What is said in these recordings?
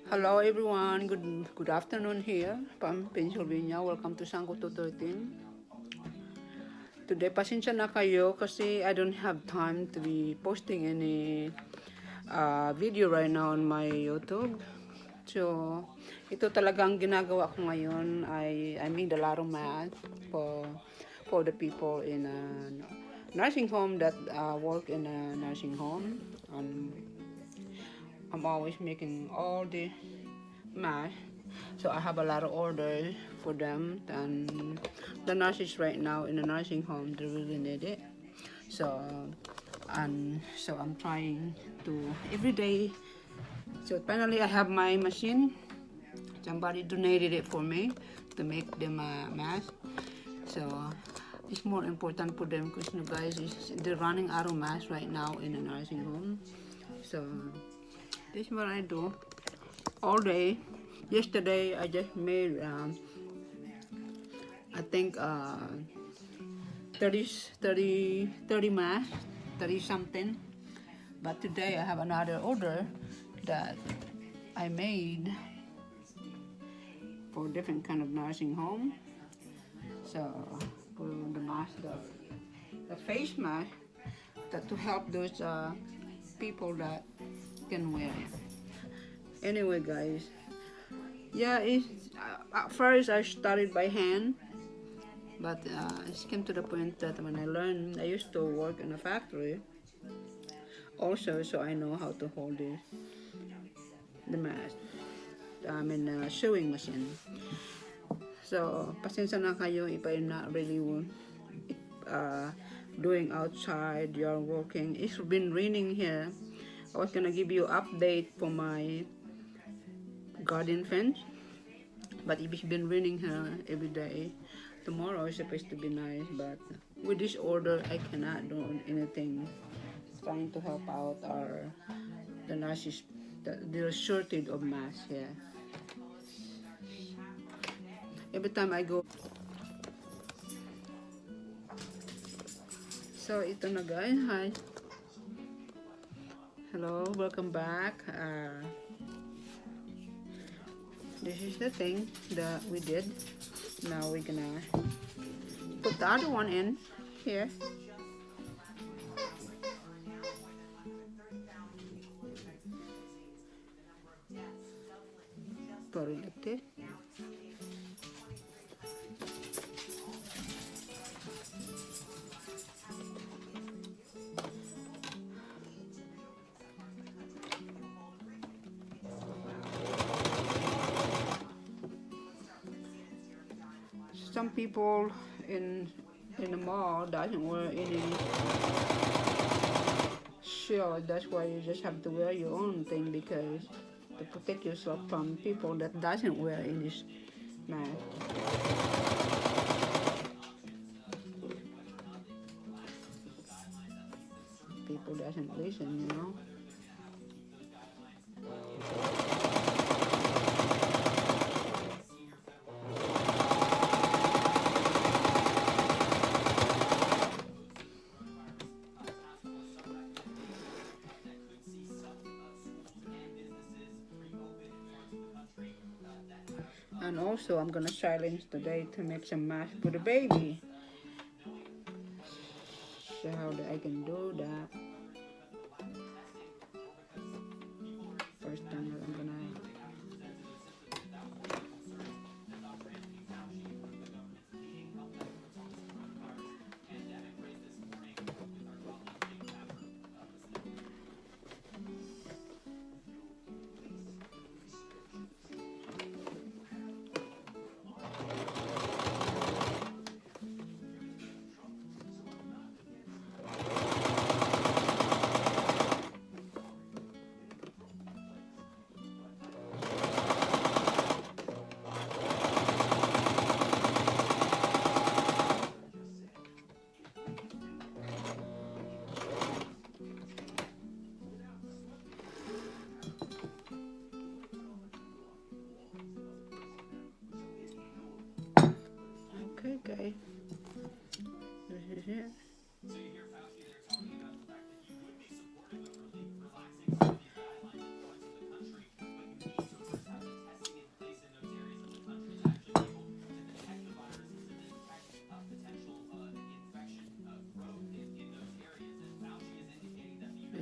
Hello everyone, good afternoon here from Pennsylvania. Welcome to Sango 213. Today, pasensya na kayo kasi I don't have time to be posting any video right now on my YouTube. So, ito talagang ginagawa ko ngayon. I made a lot of math for the people in a nursing home that work in a nursing home. I'm always making all the math. So I have a lot of orders for them, and the nurses right now in the nursing home, they really need it. So so I'm trying to every day. So finally I have my machine. Somebody donated it for me to make them a mask. So it's more important for them because you guys, they're running out of masks right now in the nursing home. So this is what I do all day. Yesterday I just made I think 30, 30 masks, 30 something. But today I have another order that I made for different kind of nursing home. So for the mask, the face mask, that to help those people that can wear it. Anyway, guys, yeah, at first I started by hand, but it came to the point that when I learned, I used to work in a factory also, so I know how to hold the mask. I mean, sewing machine. So, pasensya na kayo if I'm not really uh, doing outside, you're working. It's been raining here. I was gonna give you update for my garden fence, but it's been raining here every day. Tomorrow is supposed to be nice, but with this order, I cannot do anything. Trying to help out the nurses. There's shortage of masks here. Every time I go. So ito na guys, hi. Hello, welcome back. This is the thing that we did. Now we're gonna put the other one in here. Put it like this. Some people in the mall doesn't wear any shield. That's why you just have to wear your own thing because to protect yourself from people that doesn't wear any mask. People doesn't listen, you know. And also I'm gonna silence today to make some mask for the baby. So how I can do that. First time I'm gonna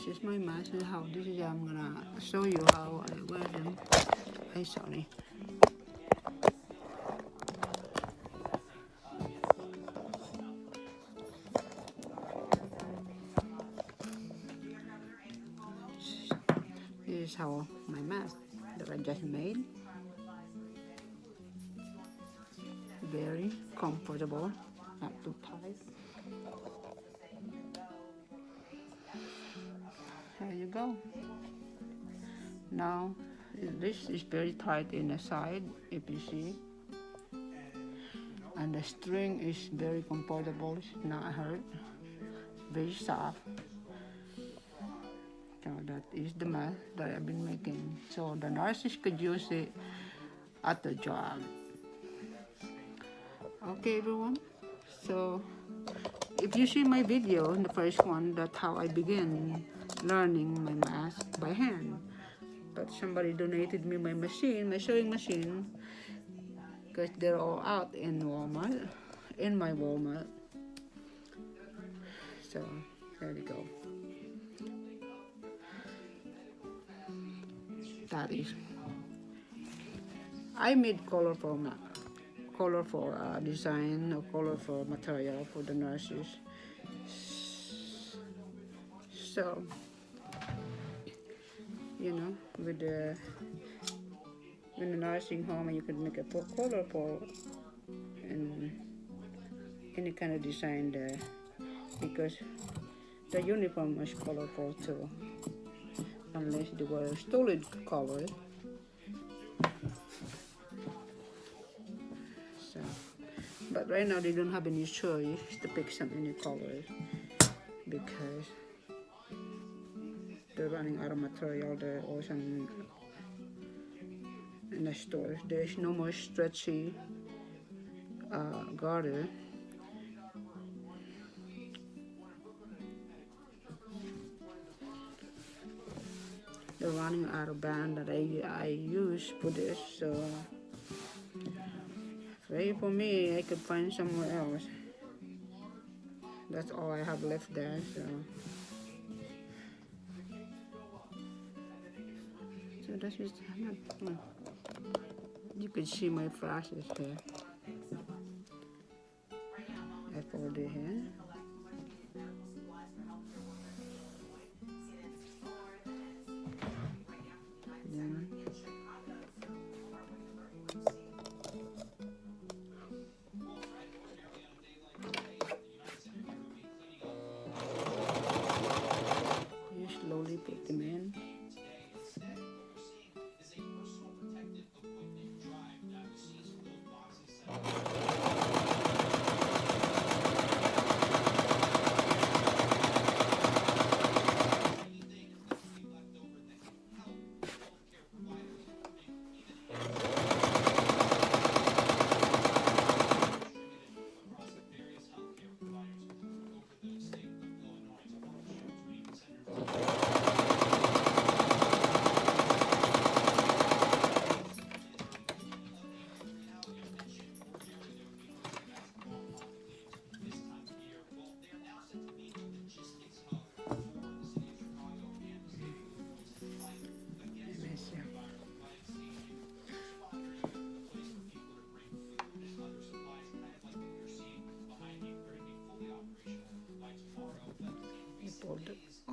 This is my mask. This is how. This is I'm gonna show you how I wear them. I'm sorry. This is how my mask that I just made. Very comfortable, not too tight. There you go. Now this is very tight in the side, if you see, and the string is very comfortable. It's not hurt. Very soft. So that is the mask that I've been making. So the nurses could use it at the job. Okay, everyone. So if you see my video, the first one, that's how I began learning my mask by hand. But somebody donated me my machine, my sewing machine, because they're all out in Walmart, in my Walmart. So there you go. That is. I made colorful design or colorful material for the nurses. So, you know, with the in the nursing home, you could make a colorful and any kind of design there, because the uniform is colorful too, unless they were solid color. So, but right now they don't have any choice to pick some any colors because they're running out of material there or some in the store. There is no more stretchy garter. They're running out of band that I use for this, so pray for me, I could find somewhere else. That's all I have left there, so that's just you could see my flashes here. I fold it here. You slowly put them in.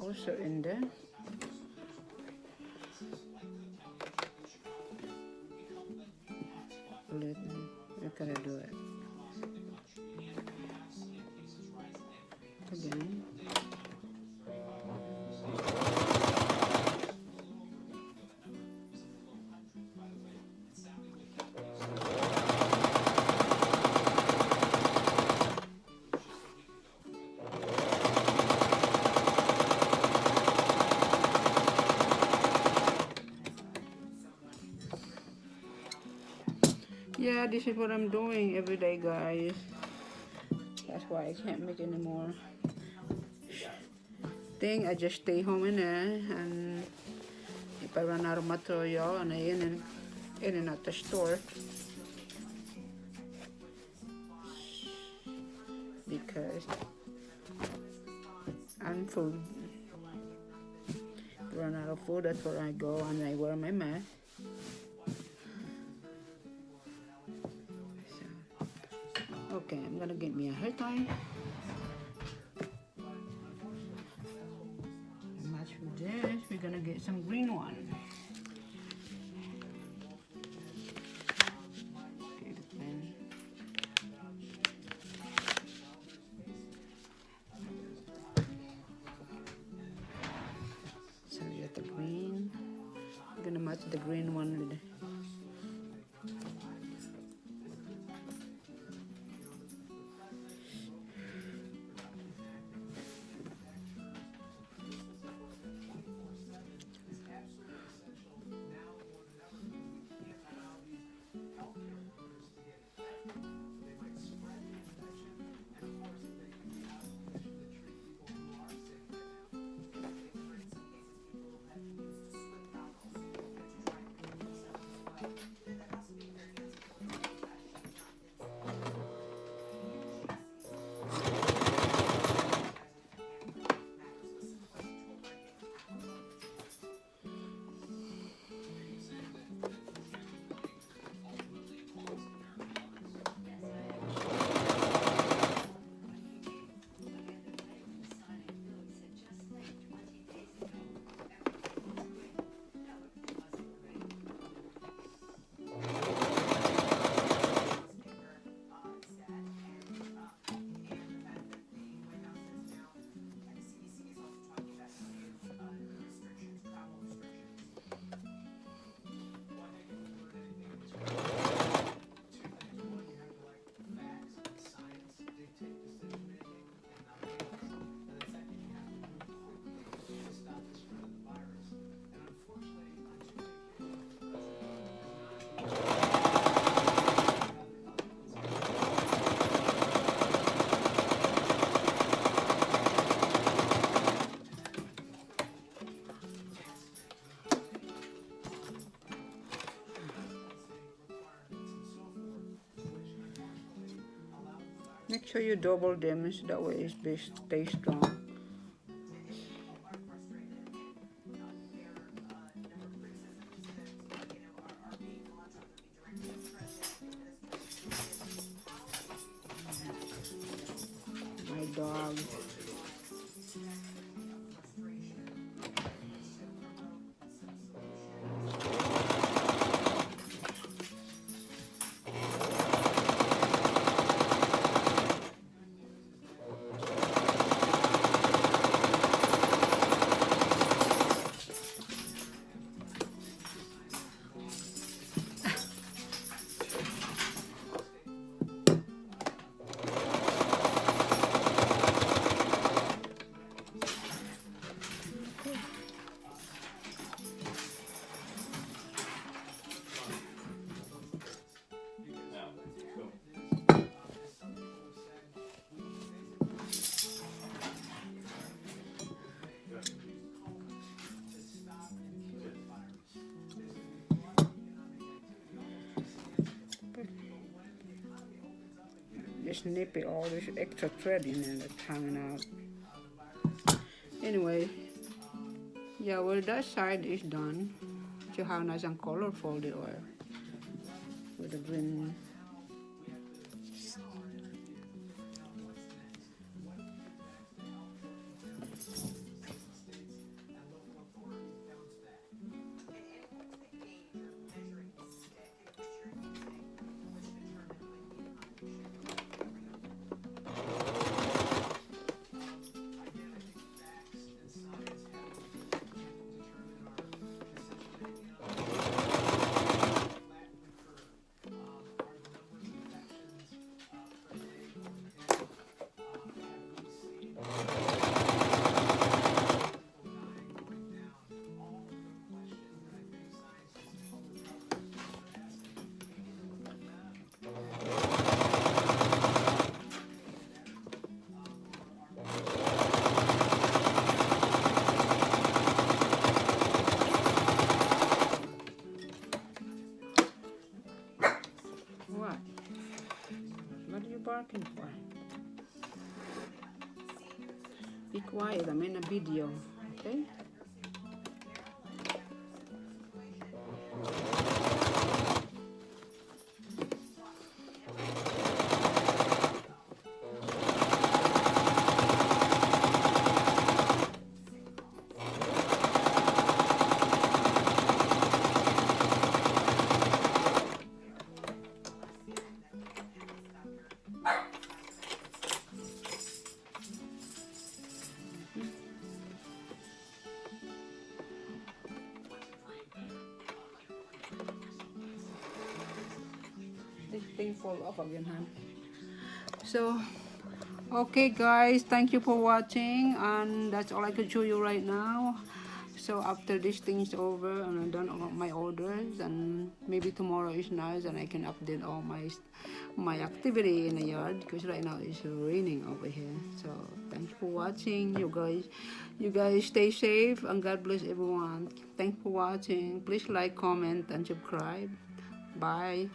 Also in there. We're gonna do it again. Yeah, this is what I'm doing every day, guys. That's why I can't make any more thing. I just stay home in there, and if I run out of material and I in and out the store, because I'm food. run out of food, that's where I go and I wear my mask. So, okay, I'm gonna get me a hair tie. Match with this, we're gonna get some green one. Okay, the pen. So we got the green. I'm gonna match the green one with the make sure you double them so that way it stays strong. My dog. Just nip it all this extra thread in there that's hanging out. Anyway, yeah, well that side is done. You have nice and colorful the oil with the green. What are you barking for? Be quiet, I'm in a video, okay? this thing fall off again, huh? So, okay guys, thank you for watching, and that's all I can show you right now. So after this thing's over and I'm done all my orders, and maybe tomorrow is nice and I can update all my activity in the yard, because right now it's raining over here. So thanks for watching, you guys stay safe and God bless everyone. Thanks for watching. Please like, comment and subscribe. Bye.